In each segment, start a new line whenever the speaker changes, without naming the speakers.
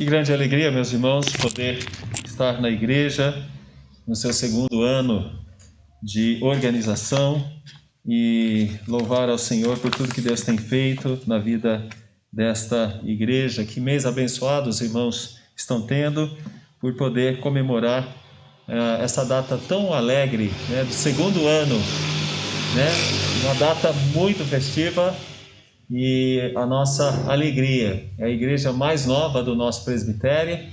Que grande alegria, meus irmãos, poder estar na igreja no seu segundo ano de organização e louvar ao Senhor por tudo que Deus tem feito na vida desta igreja. Que mês abençoado os irmãos estão tendo por poder comemorar essa data tão alegre, né, do segundo ano, né, uma data muito festiva. E a nossa alegria é a igreja mais nova do nosso presbitério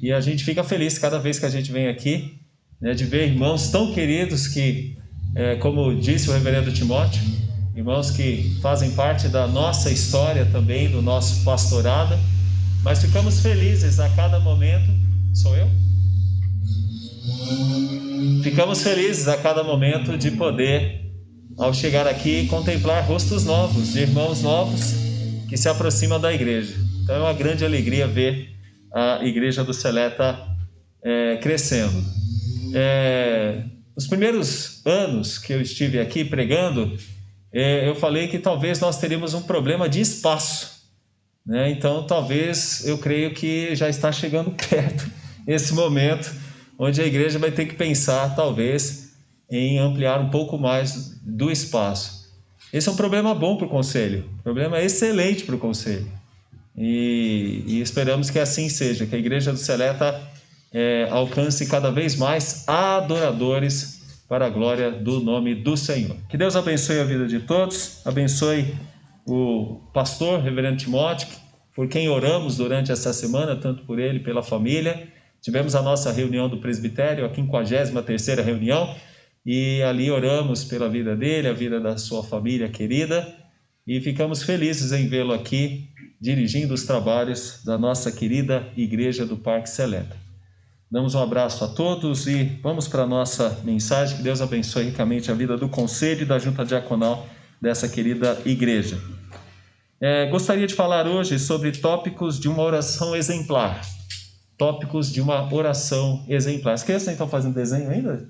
e a gente fica feliz cada vez que a gente vem aqui, né, de ver irmãos tão queridos que, como disse o reverendo Timóteo, irmãos que fazem parte da nossa história também, do nosso pastorado, mas ficamos felizes a cada momento. Sou eu? Ficamos felizes a cada momento de poder, ao chegar aqui, contemplar rostos novos, de irmãos novos que se aproximam da igreja. Então é uma grande alegria ver a igreja do Seleta crescendo. Nos primeiros anos que eu estive aqui pregando, eu falei que talvez nós teríamos um problema de espaço, né? Então talvez, eu creio que já está chegando perto esse momento onde a igreja vai ter que pensar talvez em ampliar um pouco mais do espaço. Esse é um problema bom para o conselho, um problema excelente para o conselho, e esperamos que assim seja, que a igreja do Seleta alcance cada vez mais adoradores para a glória do nome do Senhor. Que Deus abençoe a vida de todos, abençoe o pastor, reverendo Timóteo, por quem oramos durante essa semana, tanto por ele, pela família. Tivemos a nossa reunião do presbitério, a 53ª reunião, e ali oramos pela vida dele, a vida da sua família querida, e ficamos felizes em vê-lo aqui dirigindo os trabalhos da nossa querida igreja do Parque Seleta. Damos um abraço a todos e vamos para a nossa mensagem. Que Deus abençoe ricamente a vida do conselho e da junta diaconal dessa querida igreja. Gostaria de falar hoje sobre tópicos de uma oração exemplar. Tópicos de uma oração exemplar. As crianças estão fazendo desenho ainda?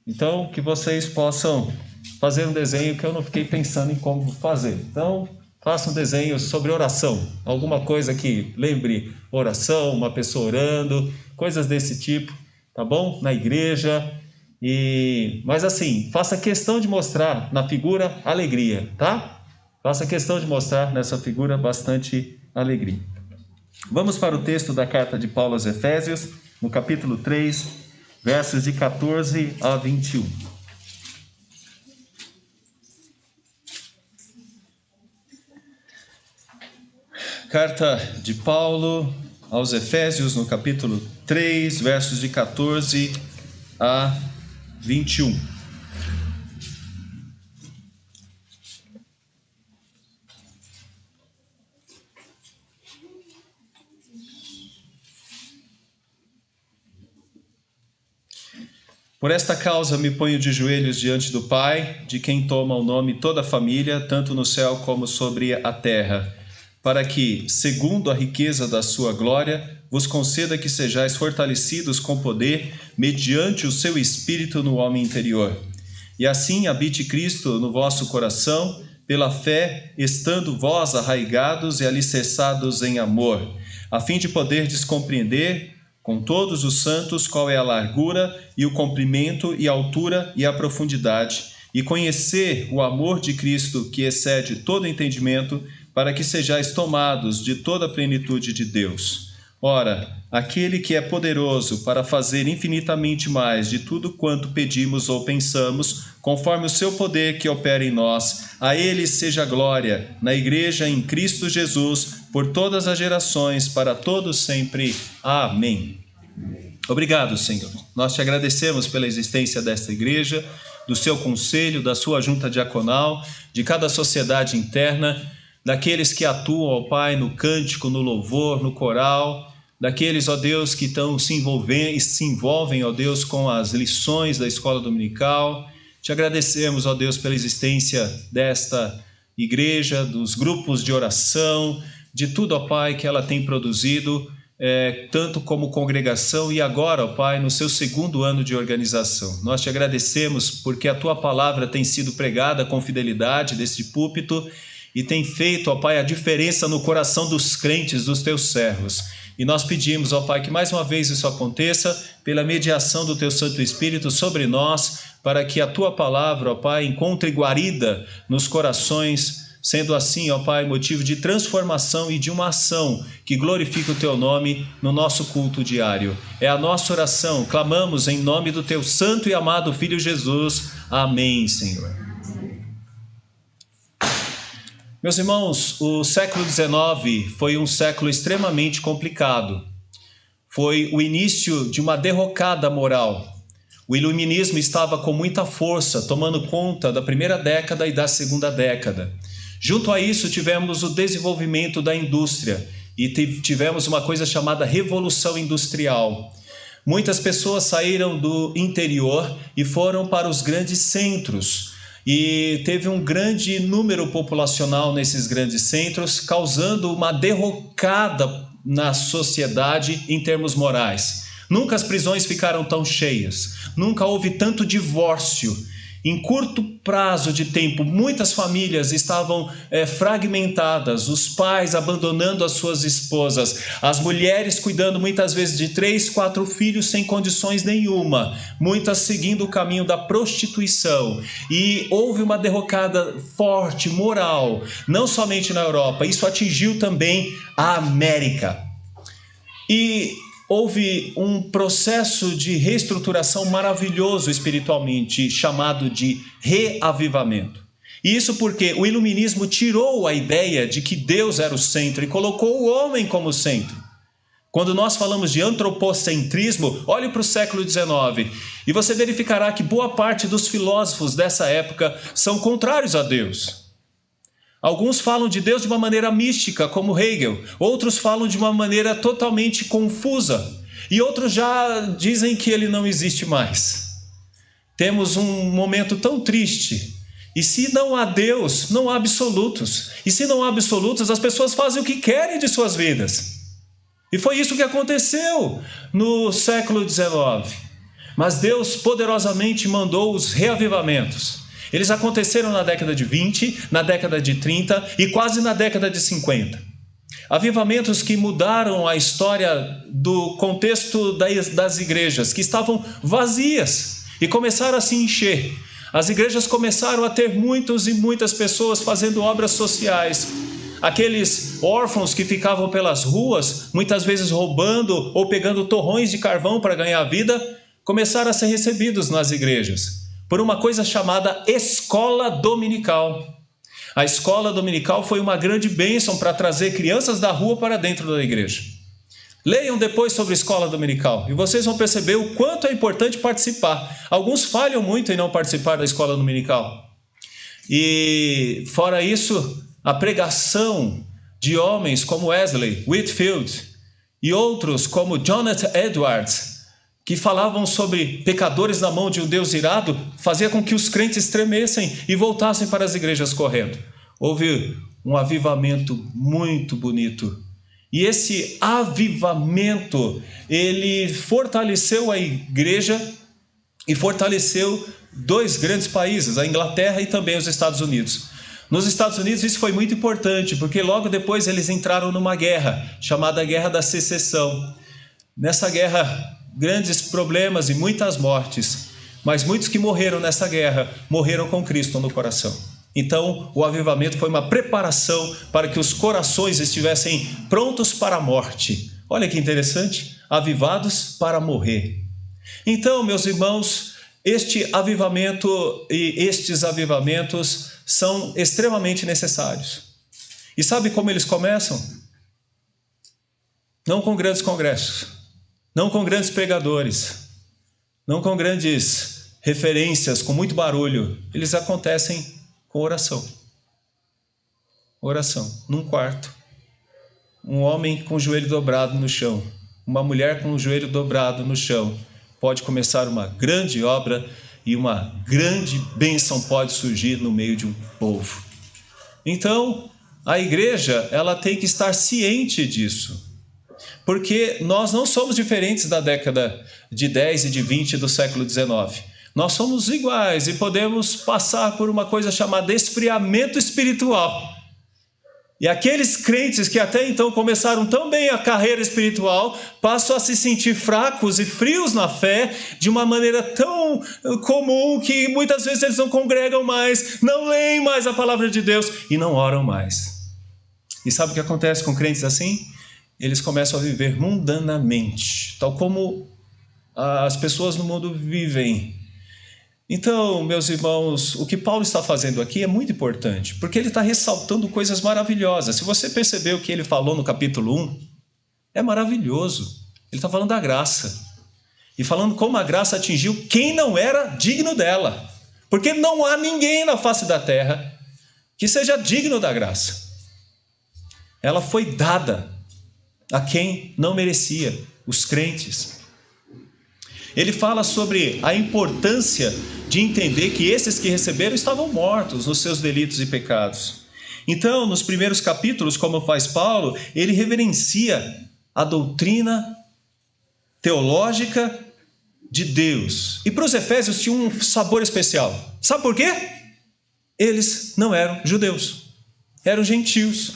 Então, que vocês possam fazer um desenho que eu não fiquei pensando em como fazer. Então, faça um desenho sobre oração. Alguma coisa que lembre oração, uma pessoa orando, coisas desse tipo, tá bom? Na igreja. Mas assim, faça questão de mostrar na figura alegria, tá? Faça questão de mostrar nessa figura bastante alegria. Vamos para o texto da carta de Paulo aos Efésios, no capítulo 3, versos de 14 a 21. Carta de Paulo aos Efésios, no capítulo 3, versos de 14 a 21. Por esta causa me ponho de joelhos diante do Pai, de quem toma o nome toda a família, tanto no céu como sobre a terra, para que, segundo a riqueza da sua glória, vos conceda que sejais fortalecidos com poder, mediante o seu Espírito no homem interior. E assim habite Cristo no vosso coração, pela fé, estando vós arraigados e alicerçados em amor, a fim de poderdes compreender com todos os santos qual é a largura e o comprimento e a altura e a profundidade, e conhecer o amor de Cristo que excede todo entendimento, para que sejais tomados de toda a plenitude de Deus. Ora, aquele que é poderoso para fazer infinitamente mais de tudo quanto pedimos ou pensamos, conforme o seu poder que opera em nós, a ele seja glória, na igreja em Cristo Jesus, por todas as gerações, para todos sempre. Amém. Obrigado, Senhor. Nós te agradecemos pela existência desta igreja, do seu conselho, da sua junta diaconal, de cada sociedade interna, daqueles que atuam, ó Pai, no cântico, no louvor, no coral, daqueles, ó Deus, que se envolvem, ó Deus, com as lições da escola dominical. Te agradecemos, ó Deus, pela existência desta igreja, dos grupos de oração, de tudo, ó Pai, que ela tem produzido, tanto como congregação e agora, ó Pai, no seu segundo ano de organização. Nós te agradecemos porque a tua palavra tem sido pregada com fidelidade deste púlpito e tem feito, ó Pai, a diferença no coração dos crentes, dos teus servos. E nós pedimos, ó Pai, que mais uma vez isso aconteça, pela mediação do Teu Santo Espírito sobre nós, para que a Tua palavra, ó Pai, encontre guarida nos corações, sendo assim, ó Pai, motivo de transformação e de uma ação que glorifique o Teu nome no nosso culto diário. É a nossa oração, clamamos em nome do Teu santo e amado Filho Jesus. Amém, Senhor. Meus irmãos, o século XIX foi um século extremamente complicado. Foi o início de uma derrocada moral. O iluminismo estava com muita força, tomando conta da primeira década e da segunda década. Junto a isso, tivemos o desenvolvimento da indústria e tivemos uma coisa chamada Revolução Industrial. Muitas pessoas saíram do interior e foram para os grandes centros. E teve um grande número populacional nesses grandes centros, causando uma derrocada na sociedade em termos morais. Nunca as prisões ficaram tão cheias, nunca houve tanto divórcio. Em curto prazo de tempo, muitas famílias estavam fragmentadas, os pais abandonando as suas esposas, as mulheres cuidando muitas vezes de 3, 4 filhos sem condições nenhuma, muitas seguindo o caminho da prostituição. E houve uma derrocada forte, moral, não somente na Europa, isso atingiu também a América. E houve um processo de reestruturação maravilhoso espiritualmente, chamado de reavivamento. E isso porque o iluminismo tirou a ideia de que Deus era o centro e colocou o homem como centro. Quando nós falamos de antropocentrismo, olhe para o século XIX e você verificará que boa parte dos filósofos dessa época são contrários a Deus. Alguns falam de Deus de uma maneira mística, como Hegel. Outros falam de uma maneira totalmente confusa. E outros já dizem que ele não existe mais. Temos um momento tão triste. E se não há Deus, não há absolutos. E se não há absolutos, as pessoas fazem o que querem de suas vidas. E foi isso que aconteceu no século XIX. Mas Deus poderosamente mandou os reavivamentos. Eles aconteceram na década de 20, na década de 30 e quase na década de 50. Avivamentos que mudaram a história do contexto das igrejas, que estavam vazias e começaram a se encher. As igrejas começaram a ter muitos e muitas pessoas fazendo obras sociais. Aqueles órfãos que ficavam pelas ruas, muitas vezes roubando ou pegando torrões de carvão para ganhar vida, começaram a ser recebidos nas igrejas por uma coisa chamada escola dominical. A escola dominical foi uma grande bênção para trazer crianças da rua para dentro da igreja. Leiam depois sobre escola dominical e vocês vão perceber o quanto é importante participar. Alguns falham muito em não participar da escola dominical. E fora isso, a pregação de homens como Wesley, Whitefield e outros como Jonathan Edwards, que falavam sobre pecadores na mão de um Deus irado, fazia com que os crentes tremessem e voltassem para as igrejas correndo. Houve um avivamento muito bonito. E esse avivamento, ele fortaleceu a igreja e fortaleceu 2 grandes países, a Inglaterra e também os Estados Unidos. Nos Estados Unidos isso foi muito importante, porque logo depois eles entraram numa guerra, chamada Guerra da Secessão. Nessa guerra, grandes problemas e muitas mortes, mas muitos que morreram nessa guerra, morreram com Cristo no coração. Então, o avivamento foi uma preparação para que os corações estivessem prontos para a morte. Olha que interessante, avivados para morrer. Então, meus irmãos, este avivamento e estes avivamentos são extremamente necessários. E sabe como eles começam? Não com grandes congressos, não com grandes pregadores, não com grandes referências, com muito barulho. Eles acontecem com oração. Oração, num quarto. Um homem com o joelho dobrado no chão, uma mulher com o joelho dobrado no chão. Pode começar uma grande obra e uma grande bênção pode surgir no meio de um povo. Então, a igreja, ela tem que estar ciente disso. Porque nós não somos diferentes da década de 10 e de 20 do século XIX. Nós somos iguais e podemos passar por uma coisa chamada esfriamento espiritual. E aqueles crentes que até então começaram tão bem a carreira espiritual, passam a se sentir fracos e frios na fé, de uma maneira tão comum que muitas vezes eles não congregam mais, não leem mais a palavra de Deus e não oram mais. E sabe o que acontece com crentes assim? Eles começam a viver mundanamente, tal como as pessoas no mundo vivem. Então, meus irmãos, o que Paulo está fazendo aqui é muito importante, porque ele está ressaltando coisas maravilhosas. Se você percebeu o que ele falou no capítulo 1, é maravilhoso. Ele está falando da graça, e falando como a graça atingiu quem não era digno dela, porque não há ninguém na face da terra que seja digno da graça. Ela foi dada a quem não merecia, os crentes. Ele fala sobre a importância de entender que esses que receberam estavam mortos nos seus delitos e pecados. Então, nos primeiros capítulos, como faz Paulo, ele reverencia a doutrina teológica de Deus. E para os Efésios tinha um sabor especial. Sabe por quê? Eles não eram judeus, eram gentios.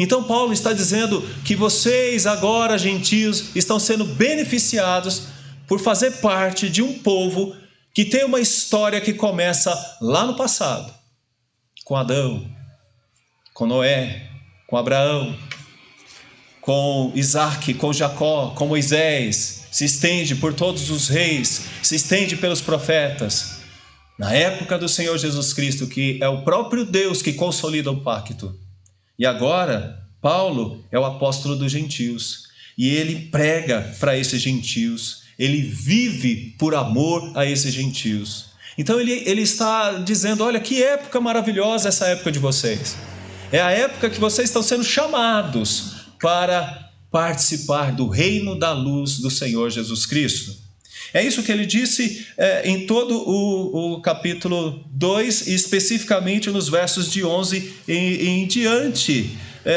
Então Paulo está dizendo que vocês agora, gentios, estão sendo beneficiados por fazer parte de um povo que tem uma história que começa lá no passado, com Adão, com Noé, com Abraão, com Isaac, com Jacó, com Moisés, se estende por todos os reis, se estende pelos profetas, na época do Senhor Jesus Cristo, que é o próprio Deus que consolida o pacto. E agora, Paulo é o apóstolo dos gentios, e ele prega para esses gentios, ele vive por amor a esses gentios. Então ele está dizendo, olha que época maravilhosa essa época de vocês. É a época que vocês estão sendo chamados para participar do reino da luz do Senhor Jesus Cristo. É isso que ele disse em todo o capítulo 2, e especificamente nos versos de 11 em diante.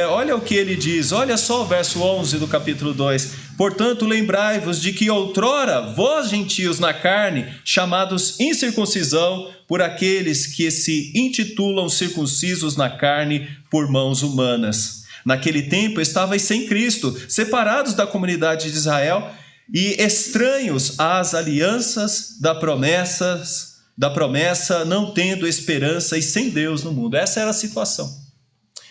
Olha o que ele diz, olha só o verso 11 do capítulo 2. Portanto, lembrai-vos de que outrora, vós gentios na carne, chamados incircuncisão por aqueles que se intitulam circuncisos na carne por mãos humanas. Naquele tempo estavais sem Cristo, separados da comunidade de Israel e estranhos às alianças da promessa, não tendo esperança e sem Deus no mundo. Essa era a situação.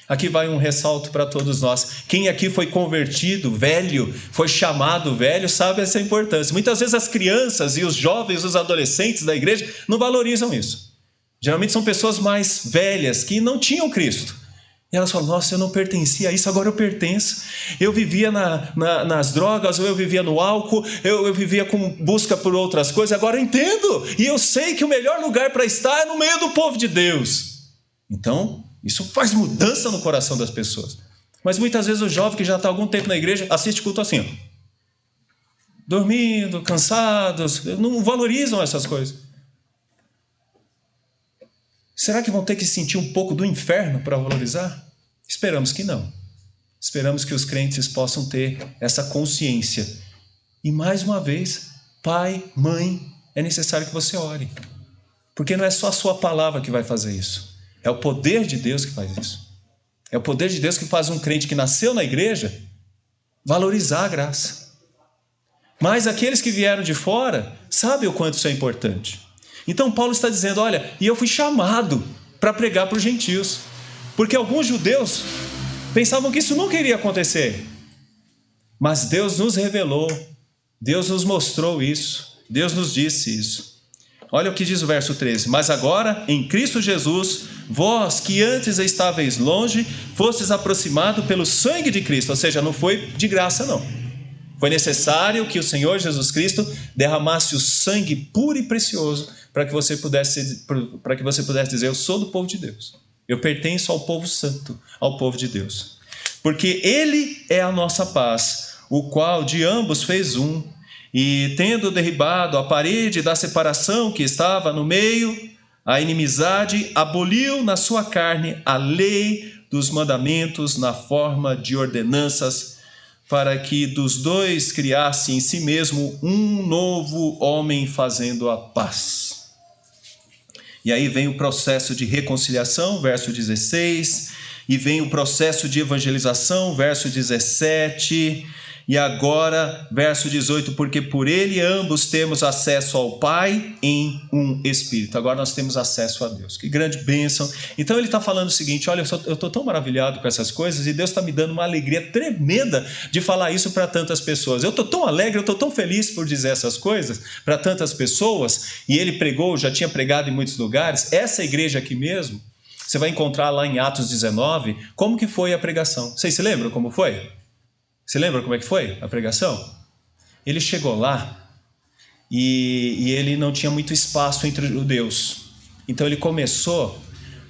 Aqui vai um ressalto para todos nós. Quem aqui foi convertido, velho, foi chamado velho, sabe essa importância. Muitas vezes as crianças e os jovens, os adolescentes da igreja não valorizam isso. Geralmente são pessoas mais velhas que não tinham Cristo. E elas falam, nossa, eu não pertencia a isso, agora eu pertenço. Eu vivia nas drogas, ou eu vivia no álcool, eu vivia com busca por outras coisas, agora eu entendo. E eu sei que o melhor lugar para estar é no meio do povo de Deus. Então, isso faz mudança no coração das pessoas. Mas muitas vezes o jovem que já está há algum tempo na igreja assiste culto assim, ó, dormindo, cansados, não valorizam essas coisas. Será que vão ter que sentir um pouco do inferno para valorizar? Esperamos que não. Esperamos que os crentes possam ter essa consciência. E mais uma vez, pai, mãe, é necessário que você ore. Porque não é só a sua palavra que vai fazer isso. É o poder de Deus que faz isso. É o poder de Deus que faz um crente que nasceu na igreja valorizar a graça. Mas aqueles que vieram de fora sabem o quanto isso é importante. Então Paulo está dizendo, olha, e eu fui chamado para pregar para os gentios. Porque alguns judeus pensavam que isso nunca iria acontecer. Mas Deus nos revelou, Deus nos mostrou isso, Deus nos disse isso. Olha o que diz o verso 13. Mas agora, em Cristo Jesus, vós que antes estáveis longe, fostes aproximados pelo sangue de Cristo. Ou seja, não foi de graça não. Foi necessário que o Senhor Jesus Cristo derramasse o sangue puro e precioso para que você pudesse dizer, eu sou do povo de Deus. Eu pertenço ao povo santo, ao povo de Deus. Porque Ele é a nossa paz, o qual de ambos fez um, e tendo derribado a parede da separação que estava no meio, a inimizade, aboliu na sua carne a lei dos mandamentos na forma de ordenanças, para que dos dois criasse em si mesmo um novo homem fazendo a paz.
E aí vem o processo de reconciliação, verso 16, e vem o processo de evangelização, verso 17, e agora, verso 18, porque por ele ambos temos acesso ao Pai em um Espírito. Agora nós temos acesso a Deus. Que grande bênção. Então ele está falando o seguinte, olha, eu estou tão maravilhado com essas coisas e Deus está me dando uma alegria tremenda de falar isso para tantas pessoas. Eu estou tão alegre, eu estou tão feliz por dizer essas coisas para tantas pessoas, e ele pregou, já tinha pregado em muitos lugares. Essa igreja aqui mesmo, você vai encontrar lá em Atos 19, como que foi a pregação. Vocês se lembram como foi? Você lembra como é que foi a pregação? Ele chegou lá e ele não tinha muito espaço entre os judeus. Então ele começou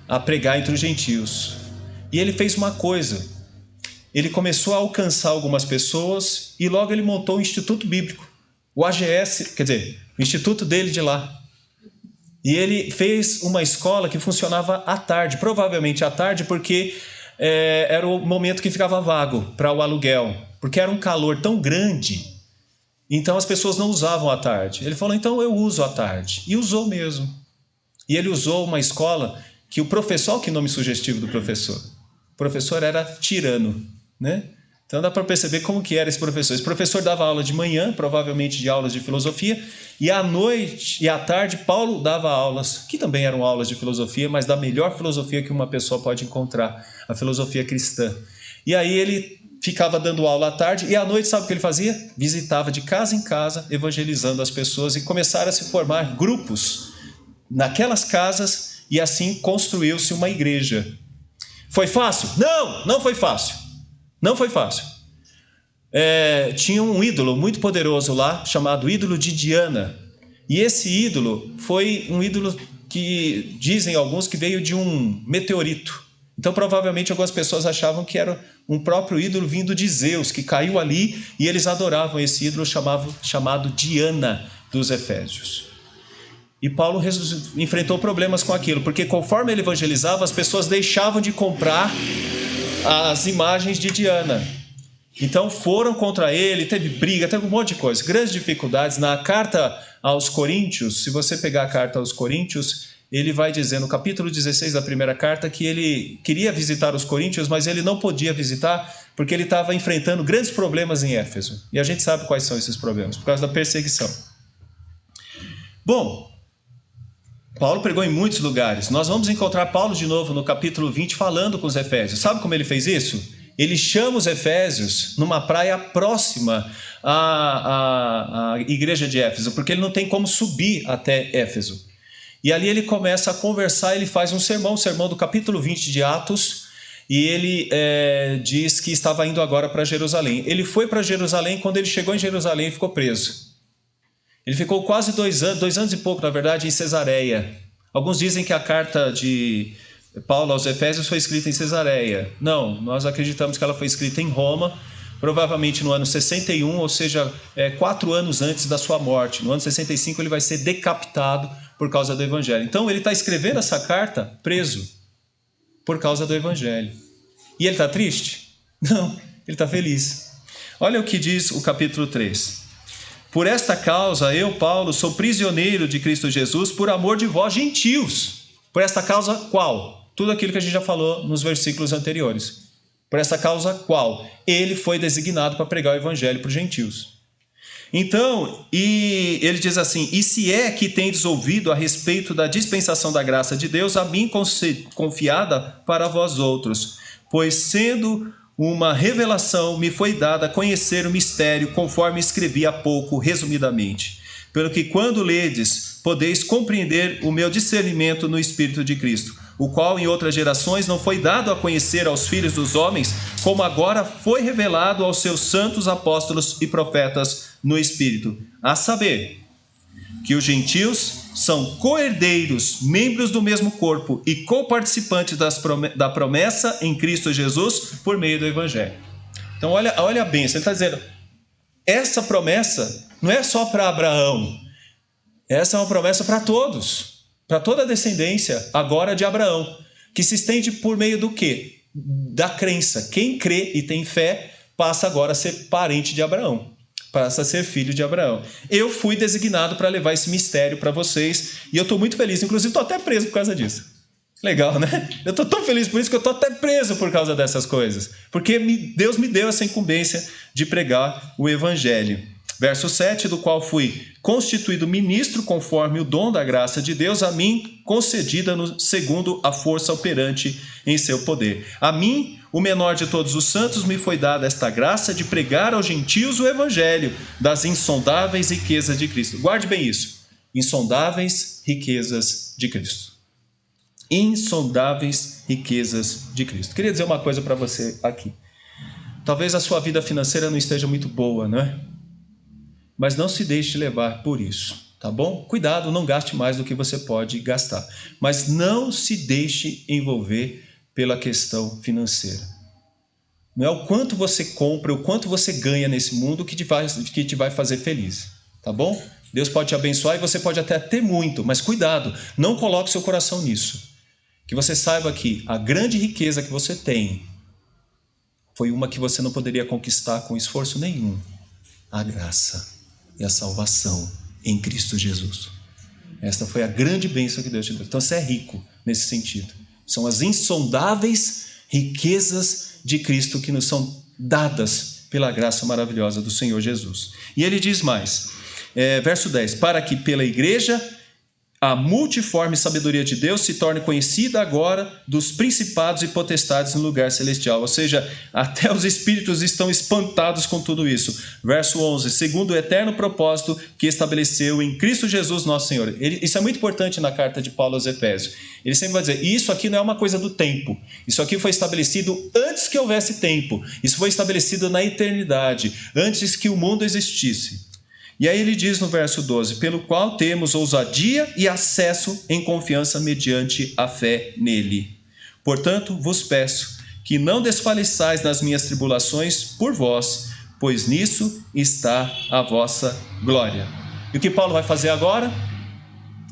a pregar entre os gentios. E ele fez uma coisa. Ele começou a alcançar algumas pessoas e logo ele montou o Instituto Bíblico. O AGS, quer dizer, o instituto dele de lá. E ele fez uma escola que funcionava à tarde, provavelmente à tarde, porque era o momento que ficava vago para o aluguel, porque era um calor tão grande, então as pessoas não usavam à tarde. Ele falou, então eu uso à tarde, e usou mesmo. E ele usou uma escola que o professor, que nome sugestivo do professor, o professor era tirano, né? Então dá para perceber como que era esse professor. Esse professor dava aula de manhã, provavelmente de aulas de filosofia, e à noite e à tarde Paulo dava aulas, que também eram aulas de filosofia, mas da melhor filosofia que uma pessoa pode encontrar, a filosofia cristã. E aí ele ficava dando aula à tarde, e à noite sabe o que ele fazia? Visitava de casa em casa, evangelizando as pessoas, e começaram a se formar grupos naquelas casas, e assim construiu-se uma igreja. Foi fácil? Não, não foi fácil. Não foi fácil. Tinha um ídolo muito poderoso lá, chamado ídolo de Diana. E esse ídolo foi um ídolo que dizem alguns que veio de um meteorito. Então provavelmente algumas pessoas achavam que era um próprio ídolo vindo de Zeus, que caiu ali, e eles adoravam esse ídolo chamado Diana dos Efésios. E Paulo enfrentou problemas com aquilo, porque conforme ele evangelizava, as pessoas deixavam de comprar as imagens de Diana. Então foram contra ele, teve briga, teve um monte de coisa, grandes dificuldades. Na carta aos Coríntios, se você pegar a carta aos Coríntios, ele vai dizer no capítulo 16 da primeira carta que ele queria visitar os Coríntios, mas ele não podia visitar porque ele estava enfrentando grandes problemas em Éfeso. E a gente sabe quais são esses problemas, por causa da perseguição. Bom, Paulo pregou em muitos lugares. Nós vamos encontrar Paulo de novo no capítulo 20 falando com os Efésios. Sabe como ele fez isso? Ele chama os Efésios numa praia próxima à igreja de Éfeso, porque ele não tem como subir até Éfeso. E ali ele começa a conversar, ele faz um sermão do capítulo 20 de Atos, e ele diz que estava indo agora para Jerusalém. Ele foi para Jerusalém, quando ele chegou em Jerusalém, ele ficou preso. Ele ficou quase 2 anos e pouco, na verdade, em Cesareia. Alguns dizem que a carta de Paulo aos Efésios foi escrita em Cesareia. Não, nós acreditamos que ela foi escrita em Roma, provavelmente no ano 61, ou seja, 4 anos antes da sua morte. No ano 65 ele vai ser decapitado por causa do Evangelho. Então ele está escrevendo essa carta preso por causa do Evangelho. E ele está triste? Não, ele está feliz. Olha o que diz o capítulo 3. Por esta causa, eu, Paulo, sou prisioneiro de Cristo Jesus por amor de vós, gentios. Por esta causa, qual? Tudo aquilo que a gente já falou nos versículos anteriores. Por esta causa, qual? Ele foi designado para pregar o evangelho para os gentios. Então, e ele diz assim, e se é que tendes ouvido a respeito da dispensação da graça de Deus, a mim confiada para vós outros, pois sendo uma revelação me foi dada a conhecer o mistério, conforme escrevi há pouco, resumidamente. Pelo que quando ledes, podeis compreender o meu discernimento no Espírito de Cristo, o qual em outras gerações não foi dado a conhecer aos filhos dos homens, como agora foi revelado aos seus santos apóstolos e profetas no Espírito, a saber, que os gentios são co-herdeiros, membros do mesmo corpo e co-participantes da promessa em Cristo Jesus por meio do Evangelho. Então olha a bênção, ele está dizendo, essa promessa não é só para Abraão, essa é uma promessa para todos, para toda a descendência agora de Abraão, que se estende por meio do quê? Da crença. Quem crê e tem fé passa agora a ser parente de Abraão. passa a ser filho de Abraão. Eu fui designado para levar esse mistério para vocês e eu estou muito feliz. Inclusive, estou até preso por causa disso. Legal, né? Eu estou tão feliz por isso que eu estou até preso por causa dessas coisas. Porque Deus me deu essa incumbência de pregar o Evangelho. Verso 7, do qual fui constituído ministro conforme o dom da graça de Deus a mim concedida segundo a força operante em seu poder. A mim, o menor de todos os santos, me foi dada esta graça de pregar aos gentios o evangelho das insondáveis riquezas de Cristo. Guarde bem isso. Insondáveis riquezas de Cristo. Insondáveis riquezas de Cristo. Queria dizer uma coisa para você aqui. Talvez a sua vida financeira não esteja muito boa, não é? Mas não se deixe levar por isso, tá bom? Cuidado, não gaste mais do que você pode gastar. Mas não se deixe envolver pela questão financeira. Não é o quanto você compra, o quanto você ganha nesse mundo que te vai fazer feliz, tá bom? Deus pode te abençoar e você pode até ter muito, mas cuidado, não coloque seu coração nisso. Que você saiba que a grande riqueza que você tem foi uma que você não poderia conquistar com esforço nenhum. A graça e a salvação em Cristo Jesus. Esta foi a grande bênção que Deus te deu. Então você é rico nesse sentido. São as insondáveis riquezas de Cristo que nos são dadas pela graça maravilhosa do Senhor Jesus. E ele diz mais, verso 10, para que pela igreja a multiforme sabedoria de Deus se torne conhecida agora dos principados e potestades no lugar celestial. Ou seja, até os espíritos estão espantados com tudo isso. Verso 11, segundo o eterno propósito que estabeleceu em Cristo Jesus nosso Senhor. Isso é muito importante na carta de Paulo aos Efésios. Ele sempre vai dizer, isso aqui não é uma coisa do tempo. Isso aqui foi estabelecido antes que houvesse tempo. Isso foi estabelecido na eternidade, antes que o mundo existisse. E aí ele diz no verso 12, pelo qual temos ousadia e acesso em confiança mediante a fé nele. Portanto, vos peço que não desfaleçais nas minhas tribulações por vós, pois nisso está a vossa glória. E o que Paulo vai fazer agora?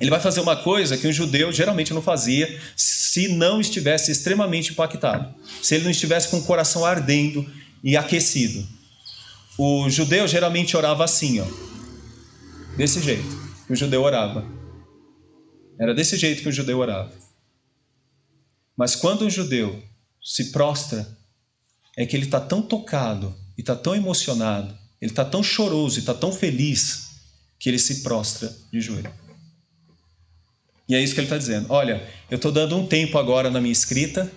Ele vai fazer uma coisa que um judeu geralmente não fazia se não estivesse extremamente impactado, se ele não estivesse com o coração ardendo e aquecido. O judeu geralmente orava assim, ó. Desse jeito que o judeu orava. Era desse jeito que o judeu orava. Mas quando um judeu se prostra, é que ele está tão tocado, e está tão emocionado, ele está tão choroso, e está tão feliz, que ele se prostra de joelho. E é isso que ele está dizendo. Olha, eu estou dando um tempo agora na minha escrita,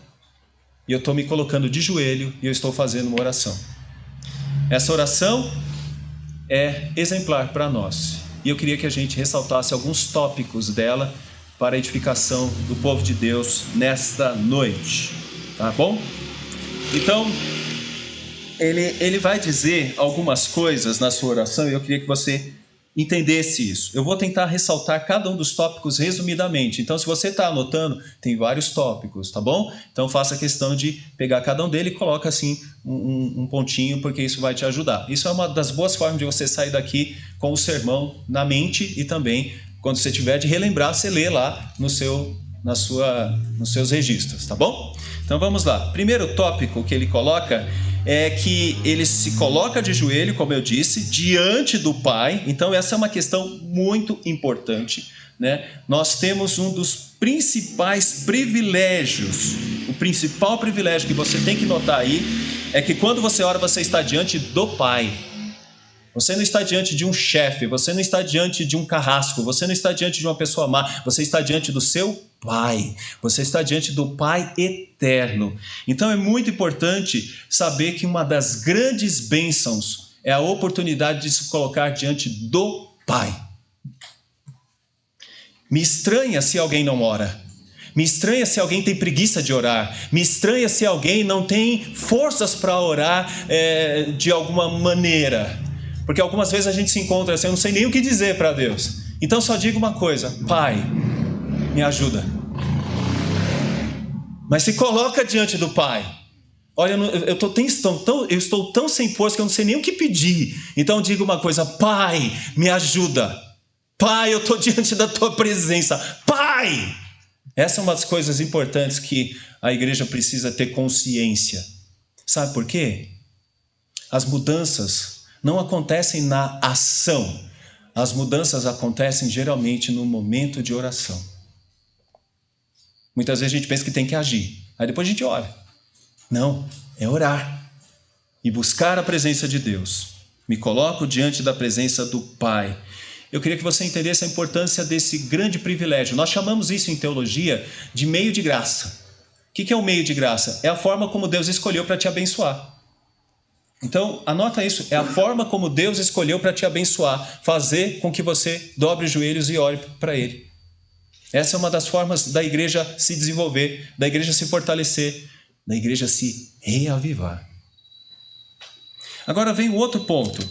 e eu estou me colocando de joelho, e eu estou fazendo uma oração. Essa oração é exemplar para nós. E eu queria que a gente ressaltasse alguns tópicos dela para a edificação do povo de Deus nesta noite. Tá bom? Então, ele vai dizer algumas coisas na sua oração e eu queria que você entendesse isso. Eu vou tentar ressaltar cada um dos tópicos resumidamente. Então, se você está anotando, tem vários tópicos, tá bom? Então, faça questão de pegar cada um dele e coloca assim um pontinho, porque isso vai te ajudar. Isso é uma das boas formas de você sair daqui com o sermão na mente e também, quando você tiver de relembrar, você lê lá nos seus registros, tá bom? Então, vamos lá. Primeiro tópico que ele coloca é que ele se coloca de joelho, como eu disse, diante do Pai. Então essa é uma questão muito importante, né? Nós temos um dos principais privilégios, o principal privilégio que você tem que notar aí, é que quando você ora, você está diante do Pai. Você não está diante de um chefe, você não está diante de um carrasco, você não está diante de uma pessoa má, você está diante do seu Pai, você está diante do Pai eterno. Então é muito importante saber que uma das grandes bênçãos é a oportunidade de se colocar diante do Pai. Me estranha se alguém não ora. Me estranha se alguém tem preguiça de orar. Me estranha se alguém não tem forças para orar de alguma maneira. Porque algumas vezes a gente se encontra assim, eu não sei nem o que dizer para Deus. Então só digo uma coisa, Pai, me ajuda. Mas se coloca diante do Pai. Olha, eu estou tão sem força que eu não sei nem o que pedir. Então digo uma coisa, Pai, me ajuda. Pai, eu estou diante da Tua presença. Pai! Essa é uma das coisas importantes que a igreja precisa ter consciência. Sabe por quê? As mudanças não acontecem na ação. As mudanças acontecem geralmente no momento de oração. Muitas vezes a gente pensa que tem que agir, aí depois a gente ora. Não, é orar e buscar a presença de Deus. Me coloco diante da presença do Pai. Eu queria que você entendesse a importância desse grande privilégio. Nós chamamos isso em teologia de meio de graça. O que é o meio de graça? É a forma como Deus escolheu para te abençoar. Então, anota isso. É a forma como Deus escolheu para te abençoar. Fazer com que você dobre os joelhos e ore para Ele. Essa é uma das formas da igreja se desenvolver, da igreja se fortalecer, da igreja se reavivar. Agora vem o outro ponto.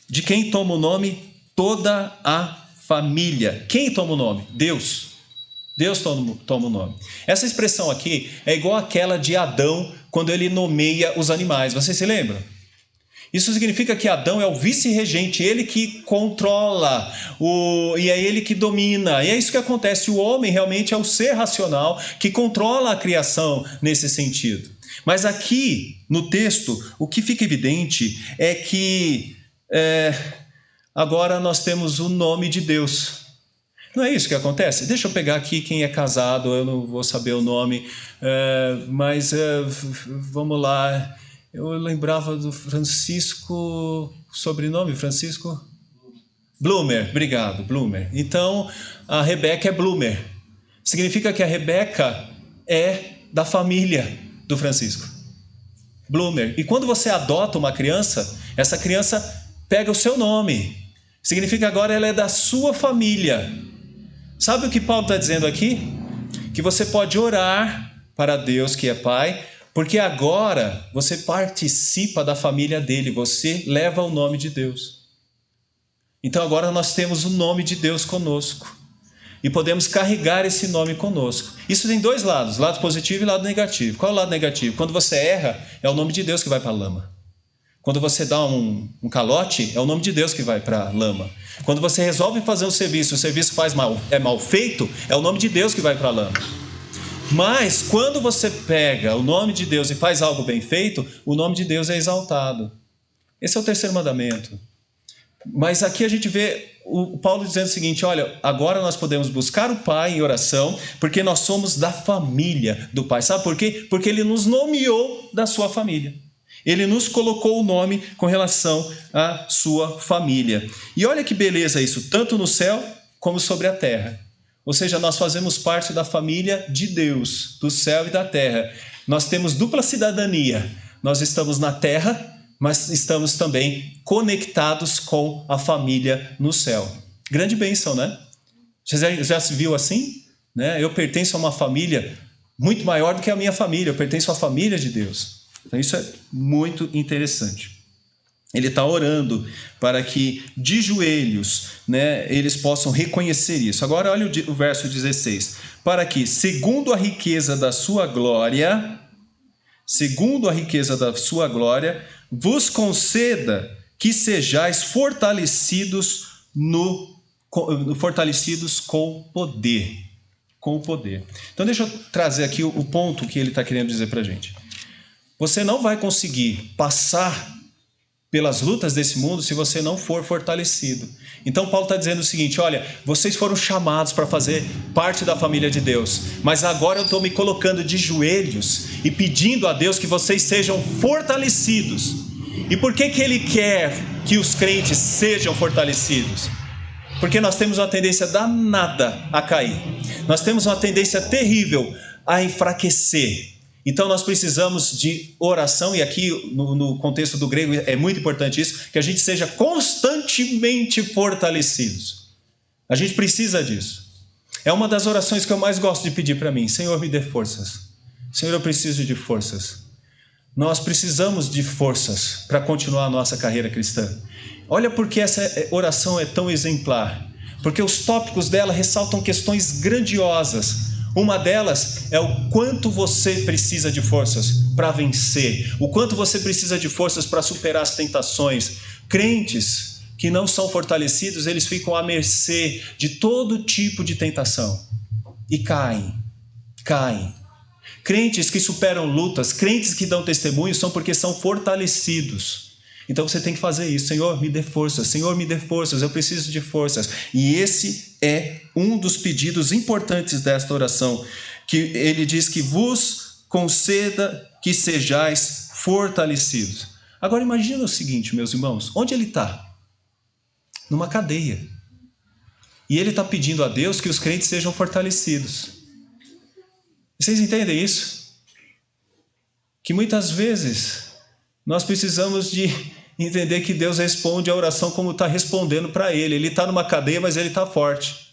De quem toma o nome? Toda a família. Quem toma o nome? Deus. Deus toma o nome. Essa expressão aqui é igual àquela de Adão quando ele nomeia os animais. Vocês se lembram? Isso significa que Adão é o vice-regente, ele que controla, e é ele que domina. E é isso que acontece. O homem realmente é o ser racional que controla a criação nesse sentido. Mas aqui, no texto, o que fica evidente é que agora nós temos o nome de Deus. Não é isso que acontece? Deixa eu pegar aqui quem é casado, eu não vou saber o nome, mas vamos lá. Eu lembrava do Francisco, sobrenome Francisco? Blumer, obrigado, Blumer. Então, a Rebeca é Blumer. Significa que a Rebeca é da família do Francisco. Blumer. E quando você adota uma criança, essa criança pega o seu nome. Significa agora ela é da sua família. Sabe o que Paulo está dizendo aqui? Que você pode orar para Deus que é Pai, porque agora você participa da família dele, você leva o nome de Deus. Então agora nós temos o nome de Deus conosco. E podemos carregar esse nome conosco. Isso tem dois lados, lado positivo e lado negativo. Qual é o lado negativo? Quando você erra, é o nome de Deus que vai para a lama. Quando você dá um calote, é o nome de Deus que vai para a lama. Quando você resolve fazer um serviço, o serviço é mal feito, é o nome de Deus que vai para a lama. Mas quando você pega o nome de Deus e faz algo bem feito, o nome de Deus é exaltado. Esse é o terceiro mandamento. Mas aqui a gente vê o Paulo dizendo o seguinte: olha, agora nós podemos buscar o Pai em oração, porque nós somos da família do Pai. Sabe por quê? Porque Ele nos nomeou da sua família. Ele nos colocou o nome com relação à sua família. E olha que beleza isso, tanto no céu como sobre a terra. Ou seja, nós fazemos parte da família de Deus, do céu e da terra. Nós temos dupla cidadania. Nós estamos na terra, mas estamos também conectados com a família no céu. Grande bênção, né? Você já se viu assim? Né? Eu pertenço a uma família muito maior do que a minha família. Eu pertenço à família de Deus. Então isso é muito interessante. Ele está orando para que de joelhos, né, eles possam reconhecer isso. Agora olha o verso 16. Para que, segundo a riqueza da sua glória, vos conceda que sejais fortalecidos com poder. Com o poder. Então deixa eu trazer aqui o ponto que ele está querendo dizer para a gente. Você não vai conseguir passar pelas lutas desse mundo se você não for fortalecido. Então Paulo está dizendo o seguinte: olha, vocês foram chamados para fazer parte da família de Deus, mas agora eu estou me colocando de joelhos e pedindo a Deus que vocês sejam fortalecidos. E por que Ele quer que os crentes sejam fortalecidos? Porque nós temos uma tendência danada a cair. Nós temos uma tendência terrível a enfraquecer. Então nós precisamos de oração, e aqui no contexto do grego é muito importante isso, que a gente seja constantemente fortalecidos. A gente precisa disso. É uma das orações que eu mais gosto de pedir para mim: Senhor, me dê forças. Senhor, eu preciso de forças. Nós precisamos de forças para continuar a nossa carreira cristã. Olha porque essa oração é tão exemplar. Porque os tópicos dela ressaltam questões grandiosas. Uma delas é o quanto você precisa de forças para vencer, o quanto você precisa de forças para superar as tentações. Crentes que não são fortalecidos, eles ficam à mercê de todo tipo de tentação e caem. Crentes que superam lutas, crentes que dão testemunho, são porque são fortalecidos. Então você tem que fazer isso. Senhor, me dê forças. Senhor, me dê forças. Eu preciso de forças. E esse é um dos pedidos importantes desta oração, que ele diz que vos conceda que sejais fortalecidos. Agora imagina o seguinte, meus irmãos. Onde ele está? Numa cadeia. E ele está pedindo a Deus que os crentes sejam fortalecidos. Vocês entendem isso? Que muitas vezes nós precisamos de entender que Deus responde a oração como está respondendo para ele. Ele está numa cadeia, mas ele está forte.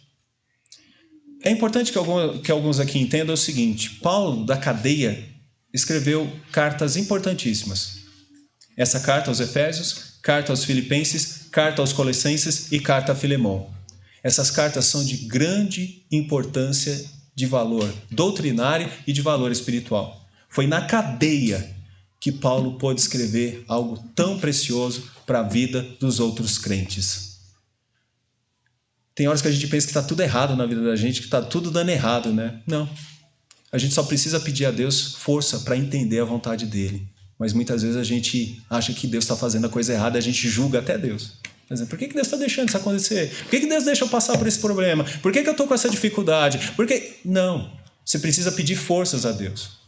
É importante que alguns aqui entendam o seguinte. Paulo, da cadeia, escreveu cartas importantíssimas. Essa carta aos Efésios, carta aos Filipenses, carta aos Colossenses e carta a Filemão. Essas cartas são de grande importância de valor doutrinário e de valor espiritual. Foi na cadeia que Paulo pôde escrever algo tão precioso para a vida dos outros crentes. Tem horas que a gente pensa que está tudo errado na vida da gente, que está tudo dando errado, né? Não. A gente só precisa pedir a Deus força para entender a vontade dele. Mas muitas vezes a gente acha que Deus está fazendo a coisa errada, a gente julga até Deus. Por que Deus está deixando isso acontecer? Por que Deus deixa eu passar por esse problema? Por que eu estou com essa dificuldade? Não. Você precisa pedir forças a Deus.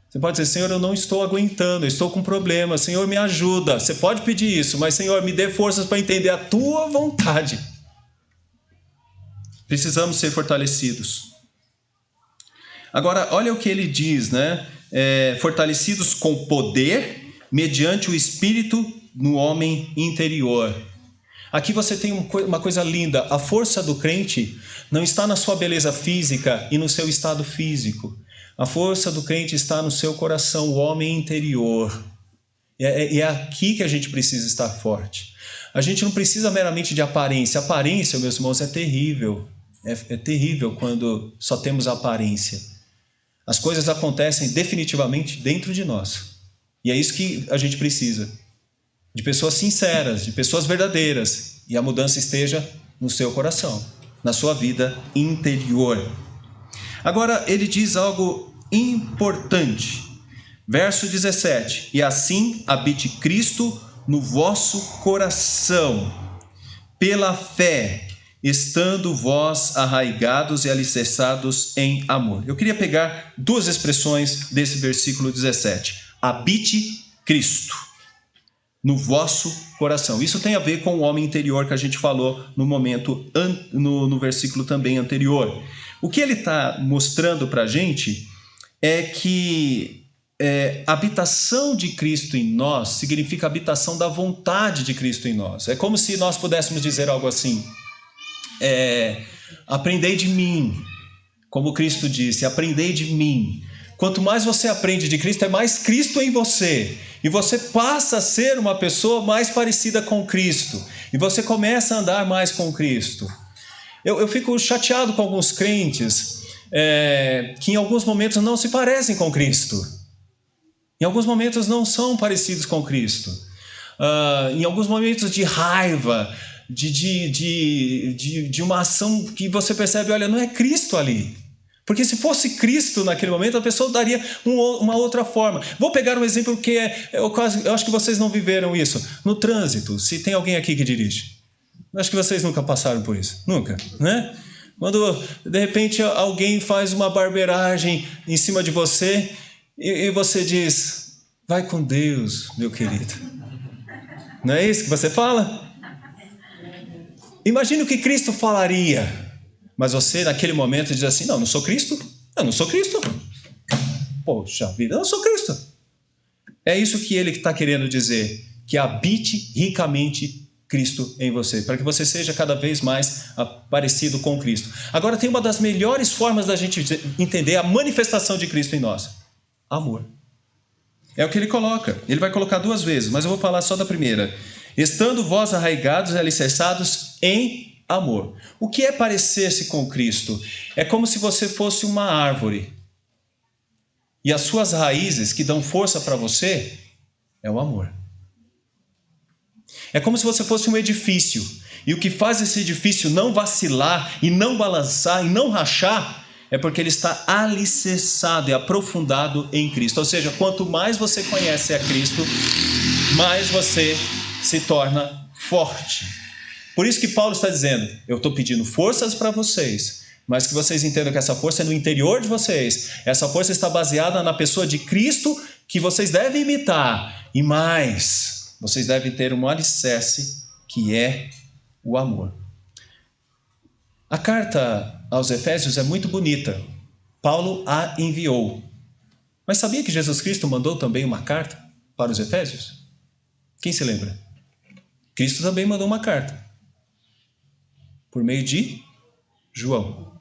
Você pode dizer, Senhor, eu não estou aguentando, eu estou com problema. Senhor, me ajuda. Você pode pedir isso, mas Senhor, me dê forças para entender a tua vontade. Precisamos ser fortalecidos. Agora, olha o que ele diz, né? Fortalecidos com poder, mediante o Espírito no homem interior. Aqui você tem uma coisa linda. A força do crente não está na sua beleza física e no seu estado físico. A força do crente está no seu coração, o homem interior. É aqui que a gente precisa estar forte. A gente não precisa meramente de aparência. Aparência, meus irmãos, é terrível. É terrível quando só temos aparência. As coisas acontecem definitivamente dentro de nós. E é isso que a gente precisa. De pessoas sinceras, de pessoas verdadeiras. E a mudança esteja no seu coração, na sua vida interior. Agora, ele diz algo importante. Verso 17. E assim habite Cristo no vosso coração, pela fé, estando vós arraigados e alicerçados em amor. Eu queria pegar duas expressões desse versículo 17. Habite Cristo no vosso coração. Isso tem a ver com o homem interior que a gente falou no versículo também anterior. O que ele está mostrando para a gente é que a habitação de Cristo em nós significa a habitação da vontade de Cristo em nós. É como se nós pudéssemos dizer algo assim: aprendei de mim, como Cristo disse, aprendei de mim. Quanto mais você aprende de Cristo, é mais Cristo em você. E você passa a ser uma pessoa mais parecida com Cristo. E você começa a andar mais com Cristo. Eu fico chateado com alguns crentes que em alguns momentos não se parecem com Cristo. Em alguns momentos não são parecidos com Cristo. Em alguns momentos de raiva, de uma ação que você percebe, olha, não é Cristo ali. Porque se fosse Cristo naquele momento, a pessoa daria uma outra forma. Vou pegar um exemplo que eu acho que vocês não viveram isso. No trânsito, se tem alguém aqui que dirige. Acho que vocês nunca passaram por isso. Nunca, né? Quando, de repente, alguém faz uma barbeiragem em cima de você e você diz, vai com Deus, meu querido. Não é isso que você fala? Imagine o que Cristo falaria. Mas você, naquele momento, diz assim, não sou Cristo. Eu não sou Cristo. Poxa vida, eu não sou Cristo. É isso que ele está querendo dizer. Que habite ricamente Cristo em você. Para que você seja cada vez mais parecido com Cristo. Agora tem uma das melhores formas da gente entender a manifestação de Cristo em nós. Amor. É o que ele coloca. Ele vai colocar duas vezes, mas eu vou falar só da primeira. Estando vós arraigados e alicerçados em amor. O que é parecer-se com Cristo? É como se você fosse uma árvore. E as suas raízes que dão força para você é o amor. É como se você fosse um edifício. E o que faz esse edifício não vacilar e não balançar e não rachar é porque ele está alicerçado e aprofundado em Cristo. Ou seja, quanto mais você conhece a Cristo, mais você se torna forte. Por isso que Paulo está dizendo, eu estou pedindo forças para vocês, mas que vocês entendam que essa força é no interior de vocês. Essa força está baseada na pessoa de Cristo, que vocês devem imitar. E mais, vocês devem ter um alicerce, que é o amor. A carta aos Efésios é muito bonita. Paulo a enviou. Mas sabia que Jesus Cristo mandou também uma carta para os Efésios? Quem se lembra? Cristo também mandou uma carta. Por meio de João.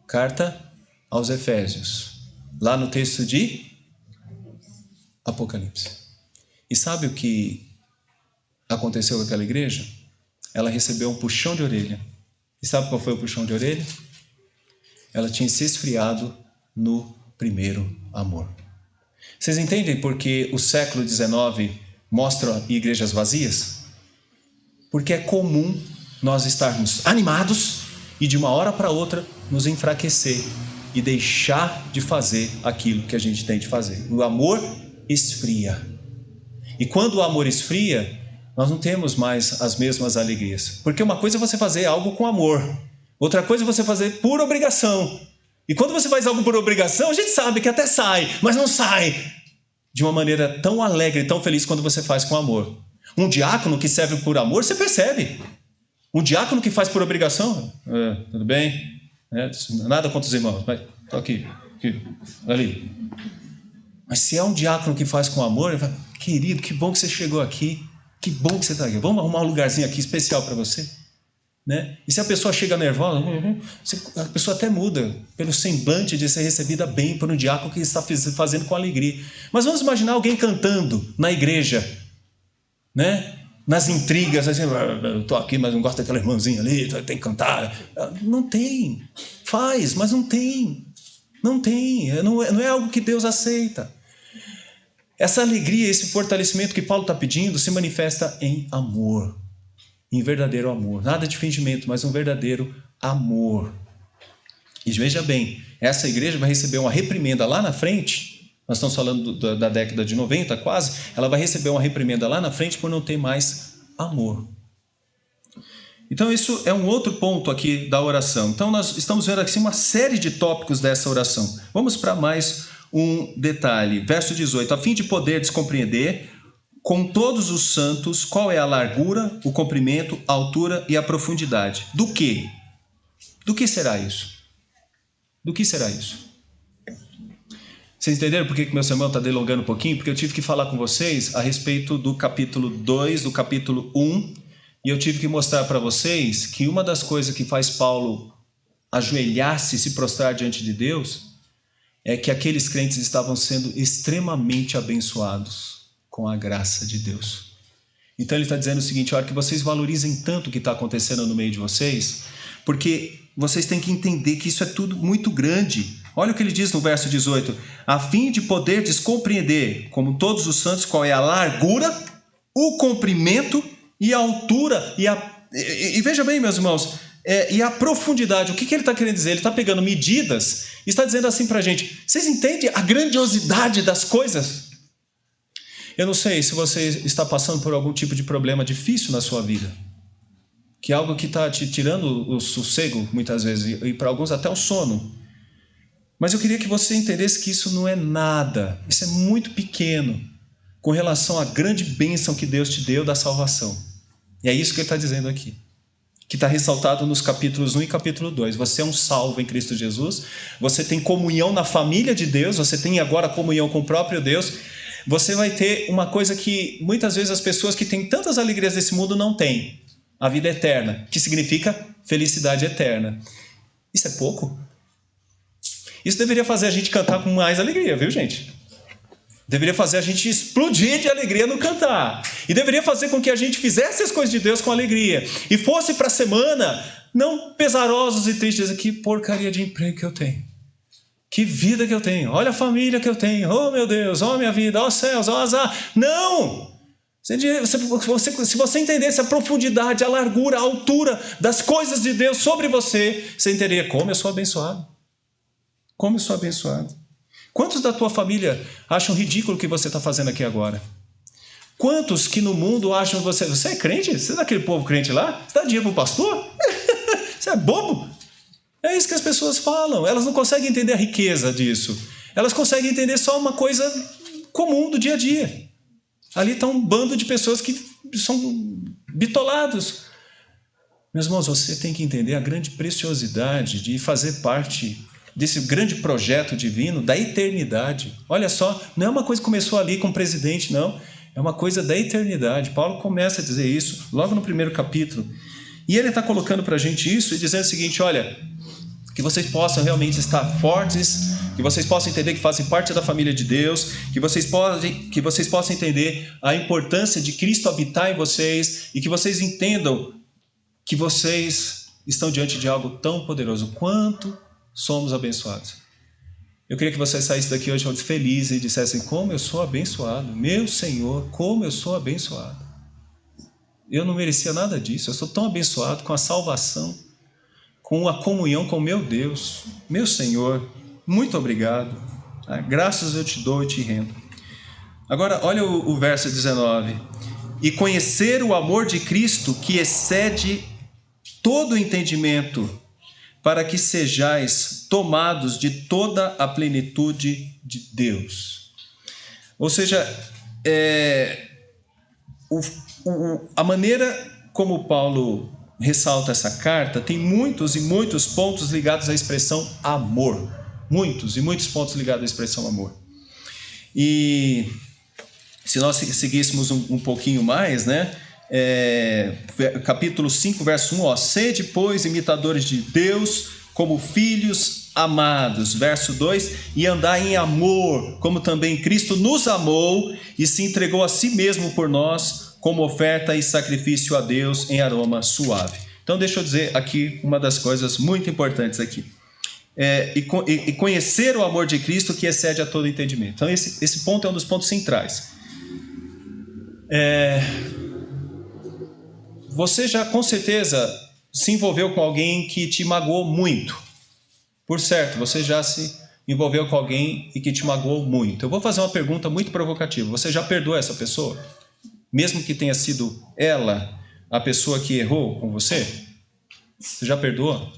Carta aos Efésios. Lá no texto de Apocalipse. E sabe o que aconteceu com aquela igreja? Ela recebeu um puxão de orelha. E sabe qual foi o puxão de orelha? Ela tinha se esfriado no primeiro amor. Vocês entendem por que o século XIX mostra igrejas vazias? Porque é comum nós estarmos animados e de uma hora para outra nos enfraquecer e deixar de fazer aquilo que a gente tem de fazer. O amor esfria. E quando o amor esfria, nós não temos mais as mesmas alegrias. Porque uma coisa é você fazer algo com amor, outra coisa é você fazer por obrigação. E quando você faz algo por obrigação, a gente sabe que até sai, mas não sai de uma maneira tão alegre, tão feliz quando você faz com amor. Um diácono que serve por amor, você percebe. Um diácono que faz por obrigação, tudo bem? Nada contra os irmãos, mas estou aqui, ali. Mas se é um diácono que faz com amor, ele fala, querido, que bom que você chegou aqui, que bom que você está aqui, vamos arrumar um lugarzinho aqui especial para você. Né? E se a pessoa chega nervosa, a pessoa até muda pelo semblante de ser recebida bem por um diácono que está fazendo com alegria. Mas vamos imaginar alguém cantando na igreja, né? Nas intrigas, assim, eu estou aqui, mas não gosto daquela irmãzinha ali, tem que cantar. Não tem. Faz, mas não tem. Não tem. Não é algo que Deus aceita. Essa alegria, esse fortalecimento que Paulo está pedindo se manifesta em amor. Em verdadeiro amor. Nada de fingimento, mas um verdadeiro amor. E veja bem, essa igreja vai receber uma reprimenda lá na frente. Nós estamos falando da década de 90 quase. Ela vai receber uma reprimenda lá na frente por não ter mais amor. Então isso é um outro ponto aqui da oração. Então nós estamos vendo aqui uma série de tópicos dessa oração. Vamos para mais um detalhe. Verso 18. A fim de poderes compreender com todos os santos qual é a largura, o comprimento, a altura e a profundidade. Do quê? Do que será isso? Do que será isso? Vocês entenderam por que meu sermão está delongando um pouquinho? Porque eu tive que falar com vocês a respeito do capítulo 2, do capítulo 1, e eu tive que mostrar para vocês que uma das coisas que faz Paulo ajoelhar-se e se prostrar diante de Deus é que aqueles crentes estavam sendo extremamente abençoados com a graça de Deus. Então ele está dizendo o seguinte, olha, que vocês valorizem tanto o que está acontecendo no meio de vocês, porque vocês têm que entender que isso é tudo muito grande. Olha o que ele diz no verso 18, a fim de poderdes compreender, como todos os santos, qual é a largura, o comprimento e a altura, e veja bem, meus irmãos, e a profundidade. O que ele está querendo dizer? Ele está pegando medidas e está dizendo assim para a gente, vocês entendem a grandiosidade das coisas? Eu não sei se você está passando por algum tipo de problema difícil na sua vida, que é algo que está te tirando o sossego, muitas vezes, e para alguns até o sono. Mas eu queria que você entendesse que isso não é nada, isso é muito pequeno, com relação à grande bênção que Deus te deu da salvação. E é isso que ele está dizendo aqui, que está ressaltado nos capítulos 1 e capítulo 2. Você é um salvo em Cristo Jesus, você tem comunhão na família de Deus, você tem agora comunhão com o próprio Deus. Você vai ter uma coisa que muitas vezes as pessoas que têm tantas alegrias desse mundo não têm, a vida eterna, que significa felicidade eterna. Isso é pouco? Isso deveria fazer a gente cantar com mais alegria, viu, gente? Deveria fazer a gente explodir de alegria no cantar. E deveria fazer com que a gente fizesse as coisas de Deus com alegria. E fosse para a semana, não pesarosos e tristes. Que porcaria de emprego que eu tenho. Que vida que eu tenho. Olha a família que eu tenho. Oh, meu Deus. Oh, minha vida. Oh, céus. Oh, azar. Não! Se você entendesse a profundidade, a largura, a altura das coisas de Deus sobre você, você entenderia como eu sou abençoado. Como eu sou abençoado. Quantos da tua família acham ridículo o que você está fazendo aqui agora? Quantos que no mundo acham você é crente? Você é daquele povo crente lá? Você dá dinheiro para o pastor? Você é bobo? É isso que as pessoas falam. Elas não conseguem entender a riqueza disso. Elas conseguem entender só uma coisa comum do dia a dia. Ali está um bando de pessoas que são bitolados. Meus irmãos, você tem que entender a grande preciosidade de fazer parte desse grande projeto divino da eternidade. Olha só, não é uma coisa que começou ali com o presidente, não. É uma coisa da eternidade. Paulo começa a dizer isso logo no primeiro capítulo. E ele está colocando para a gente isso e dizendo o seguinte, olha, que vocês possam realmente estar fortes, que vocês possam entender que fazem parte da família de Deus, que vocês possam entender a importância de Cristo habitar em vocês e que vocês entendam que vocês estão diante de algo tão poderoso. Quanto somos abençoados. Eu queria que você saísse daqui hoje feliz e dissesse, como eu sou abençoado. Meu Senhor, como eu sou abençoado. Eu não merecia nada disso. Eu sou tão abençoado com a salvação, com a comunhão com meu Deus. Meu Senhor, muito obrigado. Graças eu te dou e te rendo. Agora, olha o verso 19. E conhecer o amor de Cristo que excede todo o entendimento, para que sejais tomados de toda a plenitude de Deus. Ou seja, a maneira como Paulo ressalta essa carta tem muitos e muitos pontos ligados à expressão amor. Muitos e muitos pontos ligados à expressão amor. E se nós seguíssemos um pouquinho mais, né? Capítulo 5, verso 1, sede, pois, imitadores de Deus, como filhos amados. Verso 2, e andai em amor, como também Cristo nos amou e se entregou a si mesmo por nós, como oferta e sacrifício a Deus em aroma suave. Então deixa eu dizer aqui uma das coisas muito importantes aqui. E conhecer o amor de Cristo que excede a todo entendimento. Então esse ponto é um dos pontos centrais. Você já com certeza se envolveu com alguém que te magoou muito. Por certo, você já se envolveu com alguém e que te magoou muito. Eu vou fazer uma pergunta muito provocativa. Você já perdoou essa pessoa? Mesmo que tenha sido ela a pessoa que errou com você? Você já perdoou?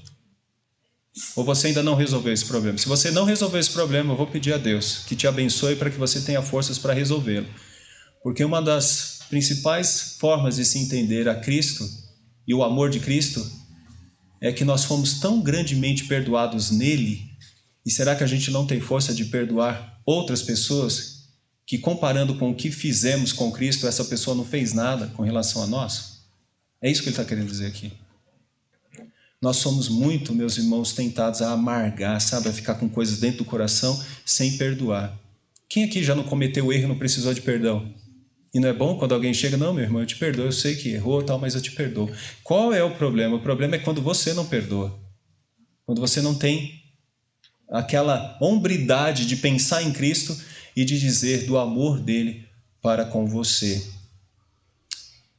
Ou você ainda não resolveu esse problema? Se você não resolveu esse problema, eu vou pedir a Deus que te abençoe para que você tenha forças para resolvê-lo. Porque uma das principais formas de se entender a Cristo e o amor de Cristo é que nós fomos tão grandemente perdoados nele, e será que a gente não tem força de perdoar outras pessoas que, comparando com o que fizemos com Cristo, essa pessoa não fez nada com relação a nós? É isso que ele está querendo dizer aqui. Nós somos muito, meus irmãos, tentados a amargar, sabe? A ficar com coisas dentro do coração sem perdoar. Quem aqui já não cometeu erro e não precisou de perdão? E não é bom quando alguém chega, não, meu irmão, eu te perdoo, eu sei que errou, tal, mas eu te perdoo. Qual é o problema? O problema é quando você não perdoa. Quando você não tem aquela hombridade de pensar em Cristo e de dizer do amor dele para com você.